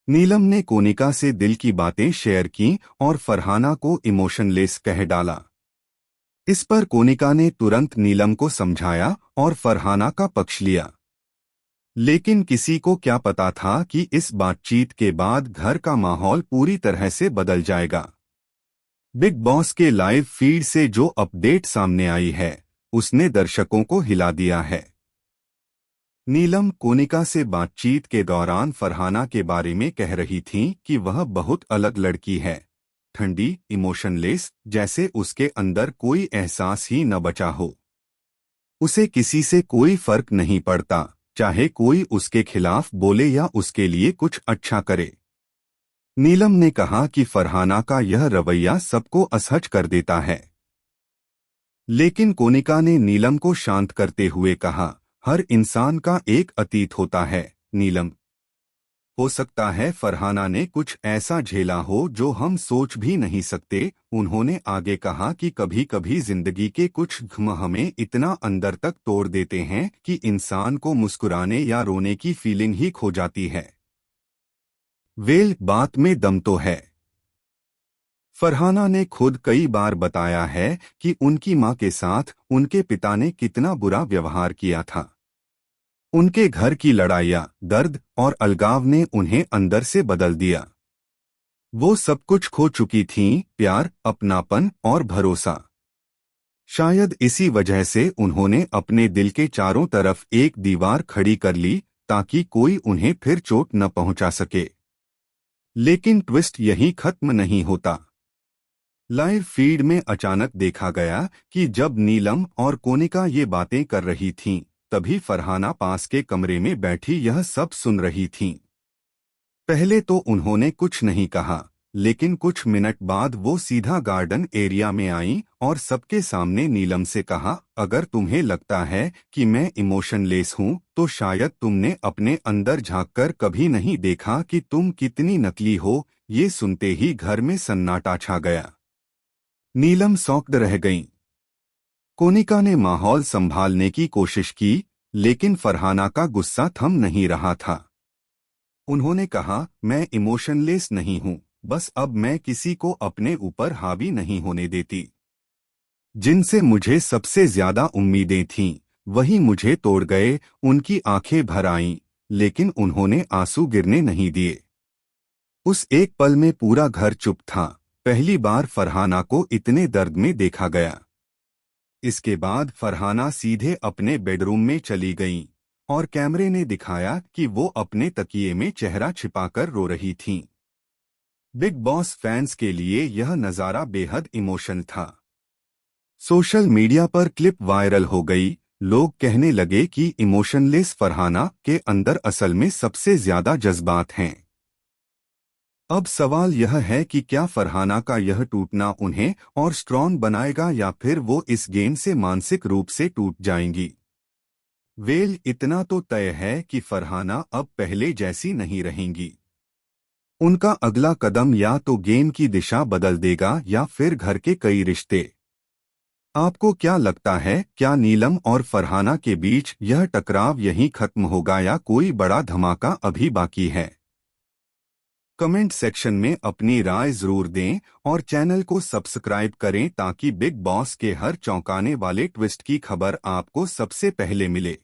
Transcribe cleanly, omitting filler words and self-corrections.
नीलम ने कोनिका से दिल की बातें शेयर की और फरहाना को इमोशनलेस कह डाला। इस पर कोनिका ने तुरंत नीलम को समझाया और फरहाना का पक्ष लिया। लेकिन किसी को क्या पता था कि इस बातचीत के बाद घर का माहौल पूरी तरह से बदल जाएगा। बिग बॉस के लाइव फीड से जो अपडेट सामने आई है, उसने दर्शकों को हिला दिया है। नीलम कोनिका से बातचीत के दौरान फरहाना के बारे में कह रही थीं कि वह बहुत अलग लड़की है, ठंडी, इमोशनलेस, जैसे उसके अंदर कोई एहसास ही न बचा हो। उसे किसी से कोई फर्क नहीं पड़ता, चाहे कोई उसके खिलाफ बोले या उसके लिए कुछ अच्छा करे। नीलम ने कहा कि फरहाना का यह रवैया सबको असहज कर देता है। लेकिन कोनिका ने नीलम को शांत करते हुए कहा, हर इंसान का एक अतीत होता है नीलम। हो सकता है फरहाना ने कुछ ऐसा झेला हो जो हम सोच भी नहीं सकते। उन्होंने आगे कहा कि कभी कभी जिंदगी के कुछ घम हमें इतना अंदर तक तोड़ देते हैं कि इंसान को मुस्कुराने या रोने की फीलिंग ही खो जाती है। वेल, बात में दम तो है। फरहाना ने खुद कई बार बताया है कि उनकी मां के साथ उनके पिता ने कितना बुरा व्यवहार किया था। उनके घर की लड़ाइयाँ, दर्द और अलगाव ने उन्हें अंदर से बदल दिया। वो सब कुछ खो चुकी थीं, प्यार, अपनापन और भरोसा। शायद इसी वजह से उन्होंने अपने दिल के चारों तरफ एक दीवार खड़ी कर ली, ताकि कोई उन्हें फिर चोट न पहुंचा सके। लेकिन ट्विस्ट यहीं खत्म नहीं होता। लाइव फीड में अचानक देखा गया कि जब नीलम और कोनिका ये बातें कर रही थीं, तभी फरहाना पास के कमरे में बैठी यह सब सुन रही थीं। पहले तो उन्होंने कुछ नहीं कहा, लेकिन कुछ मिनट बाद वो सीधा गार्डन एरिया में आईं और सबके सामने नीलम से कहा, अगर तुम्हें लगता है कि मैं इमोशनलेस हूँ, तो शायद तुमने अपने अंदर झांककर कभी नहीं देखा कि तुम कितनी नकली हो। ये सुनते ही घर में सन्नाटा छा गया। नीलम शॉक्ड रह गईं। कोनिका ने माहौल संभालने की कोशिश की, लेकिन फरहाना का गुस्सा थम नहीं रहा था। उन्होंने कहा, मैं इमोशनलेस नहीं हूं, बस अब मैं किसी को अपने ऊपर हावी नहीं होने देती। जिनसे मुझे सबसे ज्यादा उम्मीदें थीं, वही मुझे तोड़ गए। उनकी आंखें भर आईं, लेकिन उन्होंने आंसू गिरने नहीं दिए। उस एक पल में पूरा घर चुप था। पहली बार फरहाना को इतने दर्द में देखा गया। इसके बाद फरहाना सीधे अपने बेडरूम में चली गईं और कैमरे ने दिखाया कि वो अपने तकिए में चेहरा छिपाकर रो रही थीं। बिग बॉस फैंस के लिए यह नज़ारा बेहद इमोशनल था। सोशल मीडिया पर क्लिप वायरल हो गई। लोग कहने लगे कि इमोशनलेस फरहाना के अंदर असल में सबसे ज्यादा जज्बात हैं। अब सवाल यह है कि क्या फरहाना का यह टूटना उन्हें और स्ट्रॉन्ग बनाएगा या फिर वो इस गेम से मानसिक रूप से टूट जाएंगी। वेल, इतना तो तय है कि फरहाना अब पहले जैसी नहीं रहेंगी। उनका अगला कदम या तो गेम की दिशा बदल देगा या फिर घर के कई रिश्ते। आपको क्या लगता है, क्या नीलम और फरहाना के बीच यह टकराव यहीं खत्म होगा या कोई बड़ा धमाका अभी बाकी है? कमेंट सेक्शन में अपनी राय जरूर दें और चैनल को सब्सक्राइब करें ताकि बिग बॉस के हर चौंकाने वाले ट्विस्ट की खबर आपको सबसे पहले मिले।